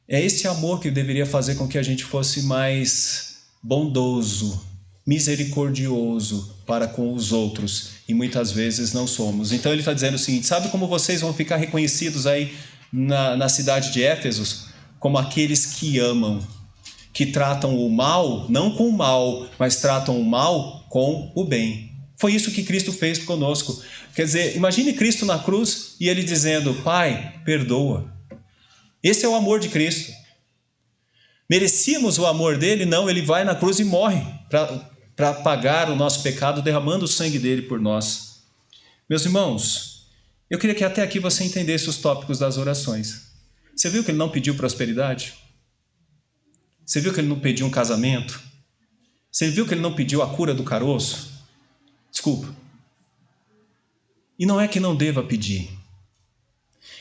É esse amor que deveria fazer com que a gente fosse mais bondoso, misericordioso para com os outros. E muitas vezes não somos. Então ele está dizendo o seguinte, sabe como vocês vão ficar reconhecidos aí na cidade de Éfeso? Como aqueles que amam, que tratam o mal, não com o mal, mas tratam o mal com o bem. Foi isso que Cristo fez conosco. Quer dizer, imagine Cristo na cruz e ele dizendo, Pai, perdoa. Esse é o amor de Cristo. Merecíamos o amor dele? Não, ele vai na cruz e morre para pagar o nosso pecado, derramando o sangue dele por nós. Meus irmãos, eu queria que até aqui você entendesse os tópicos das orações. Você viu que ele não pediu prosperidade? Você viu que ele não pediu um casamento? Você viu que ele não pediu a cura do caroço? Desculpa. E não é que não deva pedir.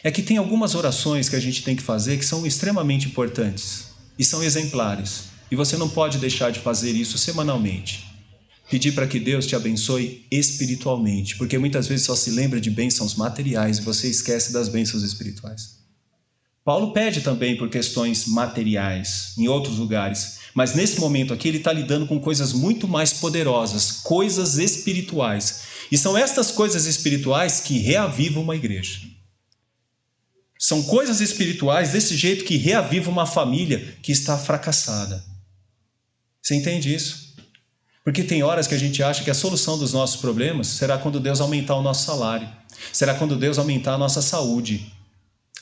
É que tem algumas orações que a gente tem que fazer que são extremamente importantes e são exemplares. E você não pode deixar de fazer isso semanalmente. Pedir para que Deus te abençoe espiritualmente, porque muitas vezes só se lembra de bênçãos materiais e você esquece das bênçãos espirituais. Paulo pede também por questões materiais em outros lugares, mas nesse momento aqui ele está lidando com coisas muito mais poderosas, coisas espirituais. E são estas coisas espirituais que reavivam uma igreja. São coisas espirituais desse jeito que reaviva uma família que está fracassada. Você entende isso? Porque tem horas que a gente acha que a solução dos nossos problemas será quando Deus aumentar o nosso salário. Será quando Deus aumentar a nossa saúde.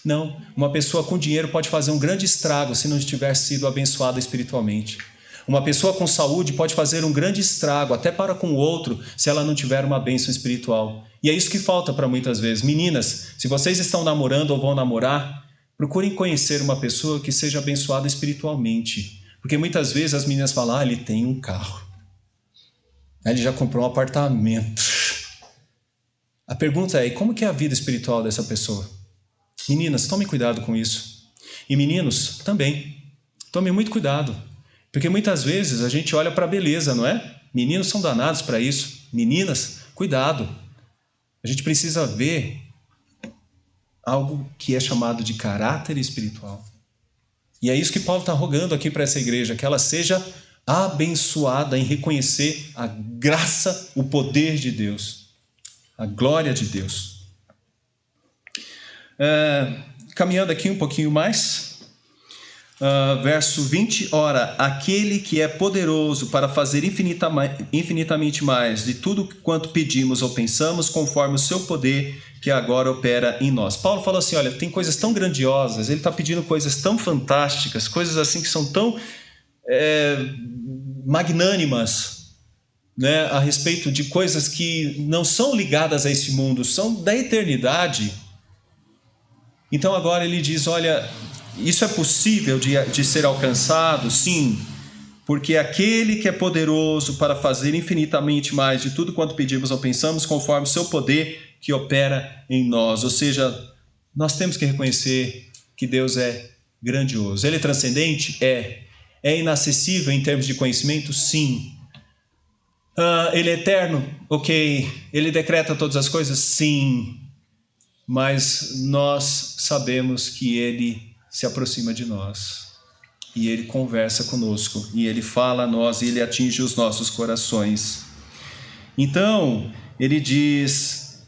Não, uma pessoa com dinheiro pode fazer um grande estrago se não tiver sido abençoada espiritualmente. Uma pessoa com saúde pode fazer um grande estrago, até para com o outro, se ela não tiver uma bênção espiritual. E é isso que falta para muitas vezes. Meninas, se vocês estão namorando ou vão namorar, procurem conhecer uma pessoa que seja abençoada espiritualmente. Porque muitas vezes as meninas falam, ele tem um carro. Ele já comprou um apartamento. A pergunta é, como que é a vida espiritual dessa pessoa? Meninas, tomem cuidado com isso. E meninos, também. Tomem muito cuidado. Porque muitas vezes a gente olha para a beleza, não é? Meninos são danados para isso. Meninas, cuidado. A gente precisa ver algo que é chamado de caráter espiritual. E é isso que Paulo está rogando aqui para essa igreja, que ela seja abençoada em reconhecer a graça, o poder de Deus, a glória de Deus. Caminhando aqui um pouquinho mais, verso 20, ora, aquele que é poderoso para fazer infinitamente mais de tudo quanto pedimos ou pensamos, conforme o seu poder que agora opera em nós. Paulo falou assim, olha, tem coisas tão grandiosas, ele está pedindo coisas tão fantásticas, coisas assim que são tão magnânimas, né, a respeito de coisas que não são ligadas a esse mundo, são da eternidade. Então agora ele diz, olha, isso é possível de ser alcançado? Sim, porque aquele que é poderoso para fazer infinitamente mais de tudo quanto pedimos ou pensamos, conforme o seu poder que opera em nós. Ou seja, nós temos que reconhecer que Deus é grandioso. Ele é transcendente? É. É inacessível em termos de conhecimento? Sim. Ele é eterno? Ok. Ele decreta todas as coisas? Sim. Mas nós sabemos que Ele se aproxima de nós. E Ele conversa conosco. E Ele fala a nós e Ele atinge os nossos corações. Então, Ele diz,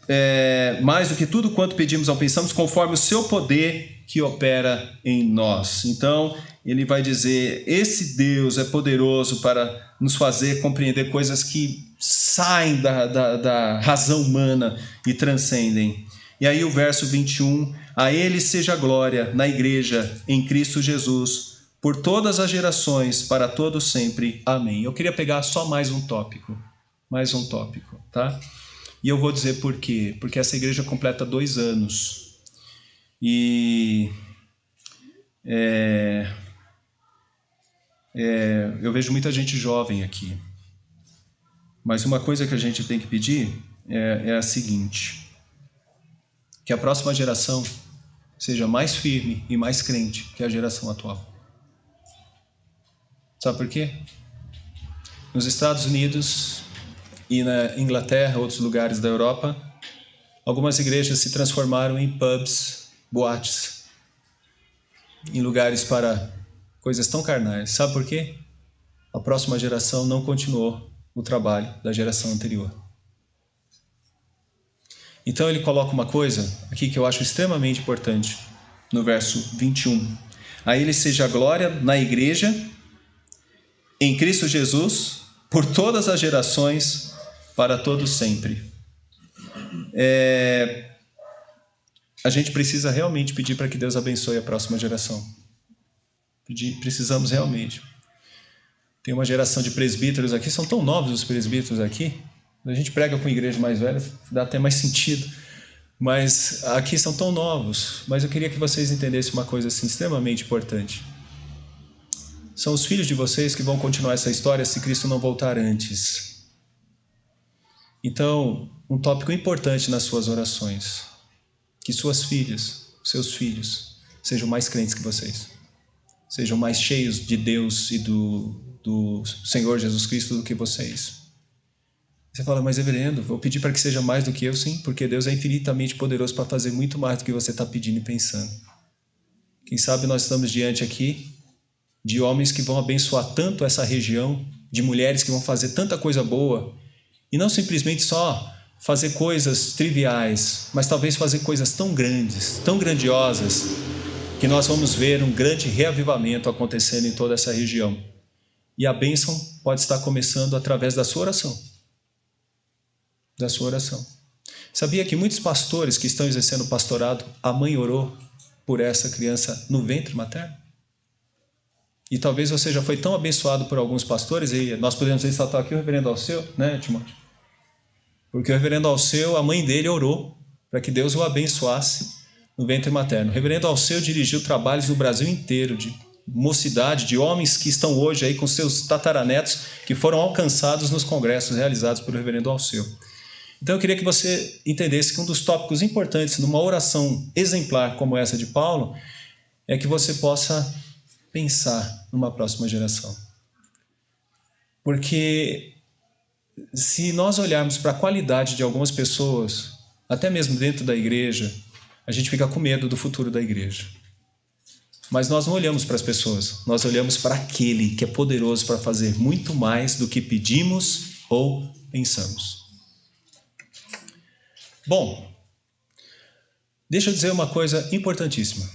mais do que tudo quanto pedimos ou pensamos, conforme o seu poder que opera em nós. Então, ele vai dizer, esse Deus é poderoso para nos fazer compreender coisas que saem da razão humana e transcendem. E aí o verso 21, a ele seja glória na igreja, em Cristo Jesus, por todas as gerações, para todos sempre. Amém. Eu queria pegar só mais um tópico, tá? E eu vou dizer por quê. Porque essa igreja completa 2 anos. E eu vejo muita gente jovem aqui. Mas uma coisa que a gente tem que pedir é a seguinte: que a próxima geração seja mais firme e mais crente que a geração atual. Sabe por quê? Nos Estados Unidos e na Inglaterra, outros lugares da Europa, algumas igrejas se transformaram em pubs, boates, em lugares para coisas tão carnais. Sabe por quê? A próxima geração não continuou o trabalho da geração anterior. Então ele coloca uma coisa aqui que eu acho extremamente importante, no verso 21. A ele seja a glória na igreja, em Cristo Jesus, por todas as gerações, para todos sempre. A gente precisa realmente pedir para que Deus abençoe a próxima geração. Precisamos realmente. Tem uma geração de presbíteros aqui, são tão novos os presbíteros aqui. A gente prega com igreja mais velha, dá até mais sentido. Mas aqui são tão novos. Mas eu queria que vocês entendessem uma coisa assim, extremamente importante. São os filhos de vocês que vão continuar essa história se Cristo não voltar antes. Então, um tópico importante nas suas orações: que suas filhas, seus filhos, sejam mais crentes que vocês. Sejam mais cheios de Deus e do Senhor Jesus Cristo do que vocês. Você fala, mas reverendo, vou pedir para que seja mais do que eu? Sim, porque Deus é infinitamente poderoso para fazer muito mais do que você está pedindo e pensando. Quem sabe nós estamos diante aqui de homens que vão abençoar tanto essa região, de mulheres que vão fazer tanta coisa boa, e não simplesmente só
fazer coisas triviais, mas talvez fazer coisas tão grandes, tão grandiosas, que nós vamos ver um grande reavivamento acontecendo em toda essa região. E a bênção pode estar começando através da sua oração. Da sua oração. Sabia que muitos pastores que estão exercendo pastorado, a mãe orou por essa criança no ventre materno? E talvez você já foi tão abençoado por alguns pastores, e nós podemos ressaltar aqui o reverendo Alceu, né, Timóteo? Porque o reverendo Alceu, a mãe dele orou para que Deus o abençoasse no ventre materno. O reverendo Alceu dirigiu trabalhos no Brasil inteiro, de mocidade, de homens que estão hoje aí com seus tataranetos, que foram alcançados nos congressos realizados pelo reverendo Alceu. Então eu queria que você entendesse que um dos tópicos importantes numa oração exemplar como essa de Paulo é que você possa pensar numa próxima geração. Porque se nós olharmos para a qualidade de algumas pessoas, até mesmo dentro da igreja, a gente fica com medo do futuro da igreja. Mas nós não olhamos para as pessoas, nós olhamos para aquele que é poderoso para fazer muito mais do que pedimos ou pensamos. Bom, deixa eu dizer uma coisa importantíssima.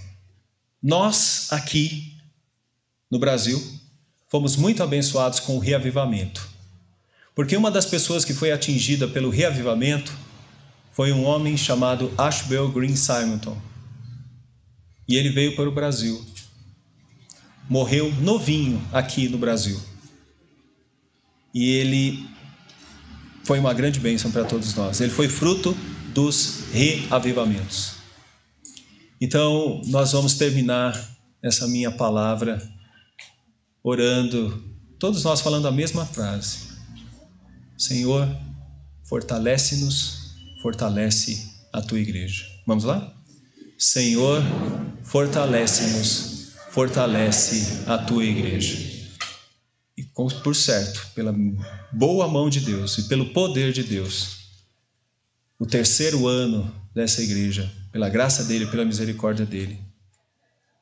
Nós aqui no Brasil fomos muito abençoados com o reavivamento. Porque uma das pessoas que foi atingida pelo reavivamento foi um homem chamado Ashbel Green Simonton. E ele veio para o Brasil. Morreu novinho aqui no Brasil. E ele foi uma grande bênção para todos nós. Ele foi fruto dos reavivamentos. Então, nós vamos terminar essa minha palavra orando, todos nós falando a mesma frase. Senhor, fortalece-nos, fortalece a tua igreja. Vamos lá? Senhor, fortalece-nos, fortalece a tua igreja. E por certo, pela boa mão de Deus e pelo poder de Deus, o terceiro ano dessa igreja, pela graça dele, pela misericórdia dele,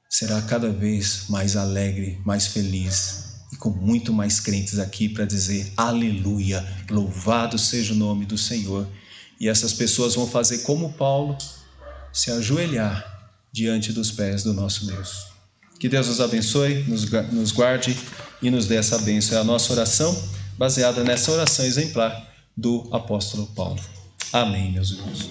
será cada vez mais alegre, mais feliz e com muito mais crentes aqui para dizer aleluia, louvado seja o nome do Senhor. E essas pessoas vão fazer como Paulo, se ajoelhar diante dos pés do nosso Deus. Que Deus nos abençoe, nos guarde e nos dê essa bênção. É a nossa oração, baseada nessa oração exemplar do apóstolo Paulo. Amém, meus irmãos.